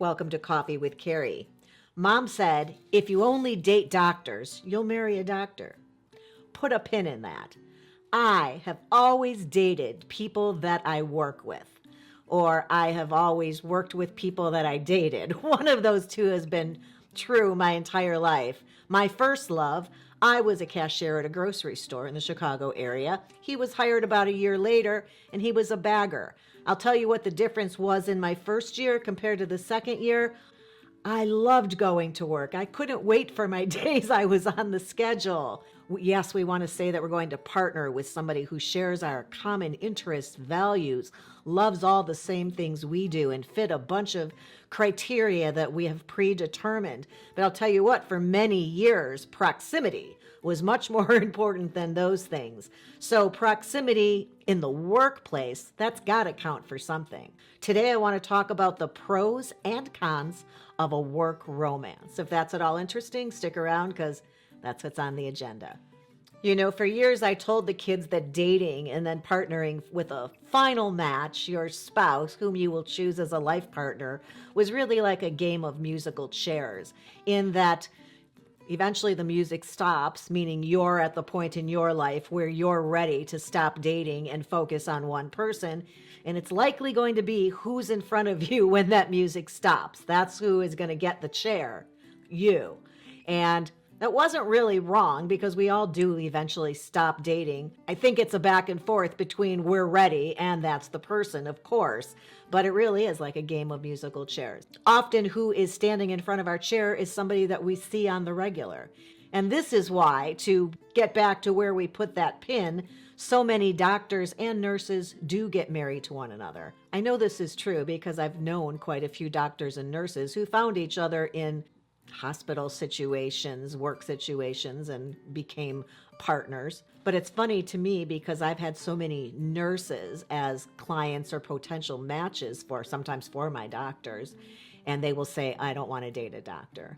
Welcome to Coffee with Carrie. Mom said, if you only date doctors, you'll marry a doctor. Put a pin in that. I have always dated people that I work with, or I have always worked with people that I dated. One of those two has been true my entire life. My first love, I was a cashier at a grocery store in the Chicago area. He was hired about a year later, and he was a bagger. I'll tell you what the difference was in my first year compared to the second year. I loved going to work. I couldn't wait for my days I was on the schedule. Yes, we want to say that we're going to partner with somebody who shares our common interests, values, loves all the same things we do, and fit a bunch of criteria that we have predetermined. But I'll tell you what, for many years, proximity was much more important than those things. So proximity in the workplace, that's got to count for something. Today, I want to talk about the pros and cons of a work romance. If that's at all interesting, stick around because that's what's on the agenda. You know, for years I told the kids that dating and then partnering with a final match, your spouse, whom you will choose as a life partner, was really like a game of musical chairs, in that eventually the music stops, meaning you're at the point in your life where you're ready to stop dating and focus on one person. And it's likely going to be who's in front of you when that music stops. That's who is going to get the chair, you. And that wasn't really wrong because we all do eventually stop dating. I think it's a back and forth between we're ready and that's the person, of course. But it really is like a game of musical chairs. Often who is standing in front of our chair is somebody that we see on the regular. And this is why, to get back to where we put that pin, so many doctors and nurses do get married to one another. I know this is true because I've known quite a few doctors and nurses who found each other in hospital situations, work situations, and became partners. But it's funny to me because I've had so many nurses as clients or potential matches sometimes for my doctors, and they will say, I don't want to date a doctor.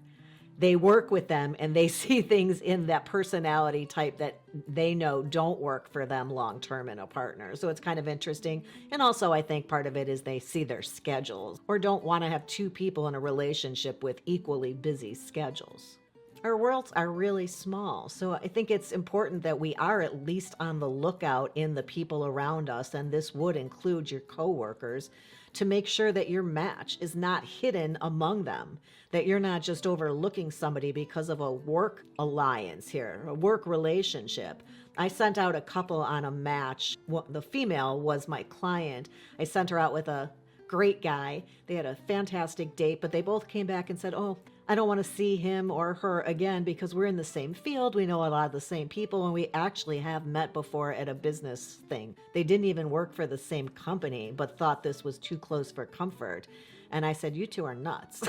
They work with them and they see things in that personality type that they know don't work for them long term in a partner. So it's kind of interesting. And also, I think part of it is they see their schedules or don't want to have two people in a relationship with equally busy schedules. Our worlds are really small. So I think it's important that we are at least on the lookout in the people around us, and this would include your coworkers, to make sure that your match is not hidden among them, that you're not just overlooking somebody because of a work alliance here, a work relationship. I sent out a couple on a match. The female was my client. I sent her out with a great guy. They had a fantastic date, but they both came back and said, oh, I don't want to see him or her again because we're in the same field. We know a lot of the same people, and we actually have met before at a business thing. They didn't even work for the same company, but thought this was too close for comfort. And I said, you two are nuts.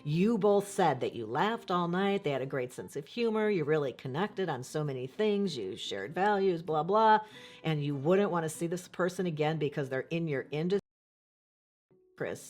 You both said that you laughed all night. They had a great sense of humor. You really connected on so many things. You shared values, blah, blah. And you wouldn't want to see this person again because they're in your industry.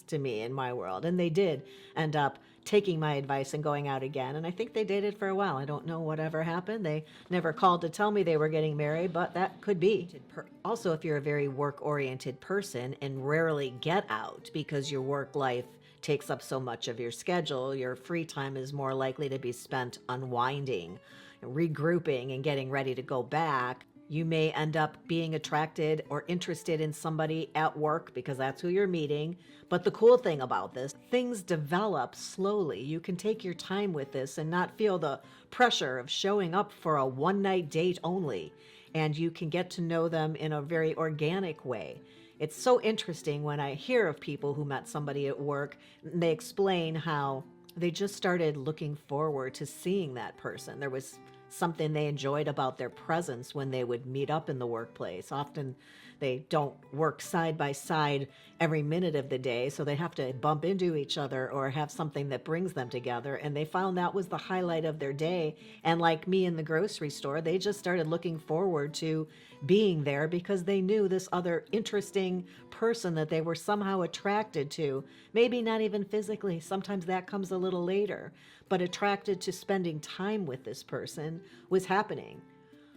To me in my world, and they did end up taking my advice and going out again, and I think they dated for a while. I don't know whatever happened. They never called to tell me they were getting married, but that could be. Also, if you're a very work-oriented person and rarely get out because your work life takes up so much of your schedule, your free time is more likely to be spent unwinding, regrouping, and getting ready to go back. You may end up being attracted or interested in somebody at work because that's who you're meeting. But the cool thing about this, things develop slowly. You can take your time with this and not feel the pressure of showing up for a one-night date only. And you can get to know them in a very organic way. It's so interesting when I hear of people who met somebody at work, and they explain how they just started looking forward to seeing that person. There was something they enjoyed about their presence when they would meet up in the workplace. Often they don't work side by side every minute of the day, so they have to bump into each other or have something that brings them together. And they found that was the highlight of their day. And like me in the grocery store, they just started looking forward to being there because they knew this other interesting person that they were somehow attracted to. Maybe not even physically. Sometimes that comes a little later. But attracted to spending time with this person was happening.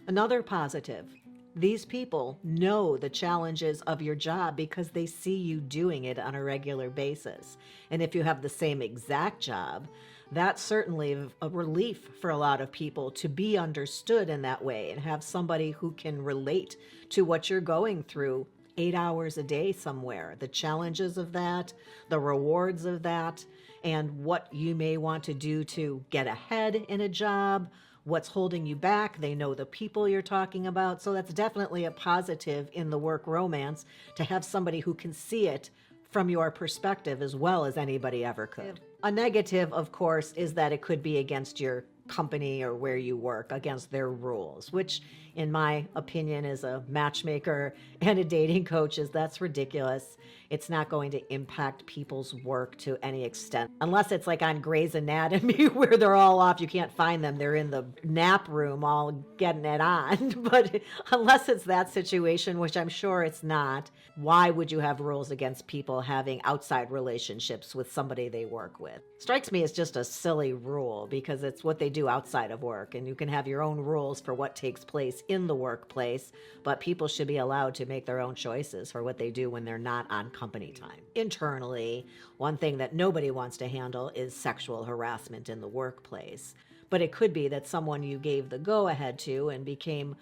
Another positive, These people know the challenges of your job because they see you doing it on a regular basis. And if you have the same exact job, that's certainly a relief for a lot of people to be understood in that way and have somebody who can relate to what you're going through 8 hours a day somewhere, the challenges of that, the rewards of that, and what you may want to do to get ahead in a job, what's holding you back. They know the people you're talking about. So that's definitely a positive in the work romance to have somebody who can see it from your perspective as well as anybody ever could. A negative, of course, is that it could be against your company or where you work, against their rules, which in my opinion as a matchmaker and a dating coach is that's ridiculous. It's not going to impact people's work to any extent unless it's like on Grey's Anatomy where they're all off, you can't find them, they're in the nap room all getting it on. But unless it's that situation, which I'm sure it's not, why would you have rules against people having outside relationships with somebody they work with? Strikes me as just a silly rule because it's what they do outside of work, and you can have your own rules for what takes place in the workplace, but people should be allowed to make their own choices for what they do when they're not on company time. Internally, one thing that nobody wants to handle is sexual harassment in the workplace. But it could be that someone you gave the go-ahead to and became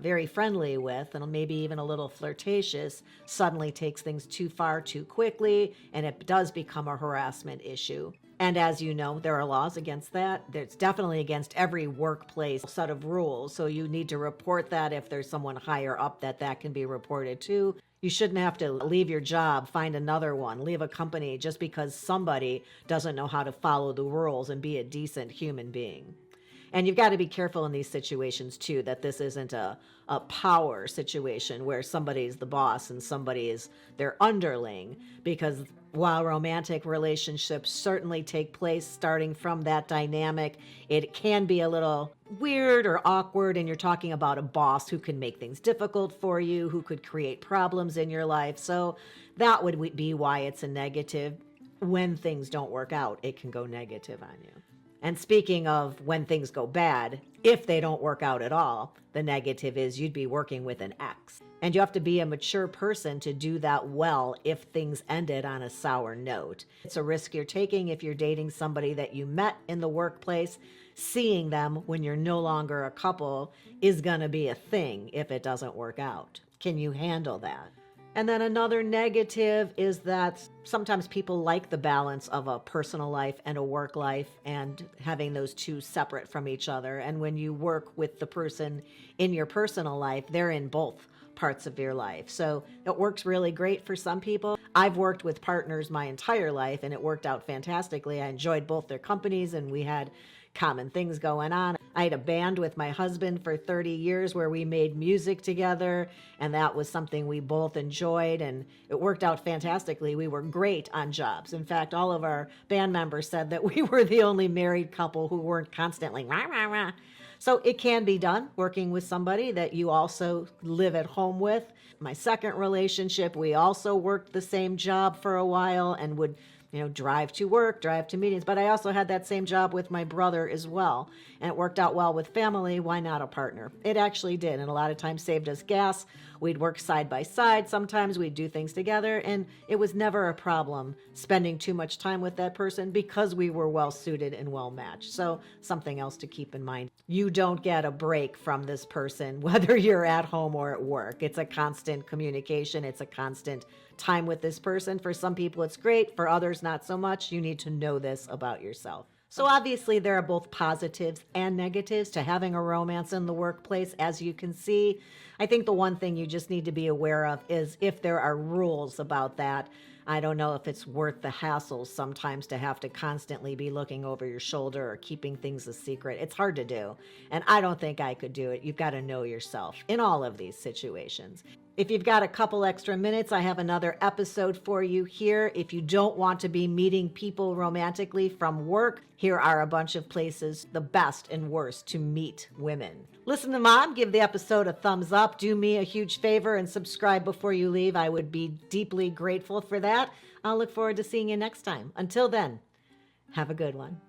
very friendly with, and maybe even a little flirtatious, suddenly takes things too far too quickly, and it does become a harassment issue. And as you know, there are laws against that. There's definitely against every workplace set of rules. So you need to report that if there's someone higher up that can be reported to. You shouldn't have to leave your job, find another one, leave a company just because somebody doesn't know how to follow the rules and be a decent human being. And you've got to be careful in these situations too, that this isn't a power situation where somebody's the boss and somebody is their underling, because while romantic relationships certainly take place starting from that dynamic, it can be a little weird or awkward, and you're talking about a boss who can make things difficult for you, who could create problems in your life. So that would be why it's a negative. When things don't work out, it can go negative on you. And speaking of when things go bad, if they don't work out at all, the negative is you'd be working with an ex. And you have to be a mature person to do that well if things ended on a sour note. It's a risk you're taking if you're dating somebody that you met in the workplace. Seeing them when you're no longer a couple is going to be a thing if it doesn't work out. Can you handle that? And then another negative is that sometimes people like the balance of a personal life and a work life and having those two separate from each other. And when you work with the person in your personal life, they're in both parts of your life. So it works really great for some people. I've worked with partners my entire life and it worked out fantastically. I enjoyed both their companies and we had common things going on. I had a band with my husband for 30 years where we made music together, and that was something we both enjoyed, and it worked out fantastically. We were great on jobs. In fact, all of our band members said that we were the only married couple who weren't constantly rah, rah, rah. So it can be done working with somebody that you also live at home with. My second relationship, we also worked the same job for a while and would drive to work, drive to meetings. But I also had that same job with my brother as well. And it worked out well with family. Why not a partner? It actually did. And a lot of times saved us gas. We'd work side by side. Sometimes we'd do things together. And it was never a problem spending too much time with that person because we were well suited and well matched. So something else to keep in mind. You don't get a break from this person, whether you're at home or at work. It's a constant communication. It's a constant time with this person. For some people, it's great. For others, not so much. You need to know this about yourself. So obviously, there are both positives and negatives to having a romance in the workplace, as you can see. I think the one thing you just need to be aware of is if there are rules about that. I don't know if it's worth the hassle sometimes to have to constantly be looking over your shoulder or keeping things a secret. It's hard to do, and I don't think I could do it. You've got to know yourself in all of these situations. If you've got a couple extra minutes, I have another episode for you here. If you don't want to be meeting people romantically from work, here are a bunch of places, the best and worst, to meet women. Listen to Mom, give the episode a thumbs up. Do me a huge favor and subscribe before you leave. I would be deeply grateful for that. I'll look forward to seeing you next time. Until then, have a good one.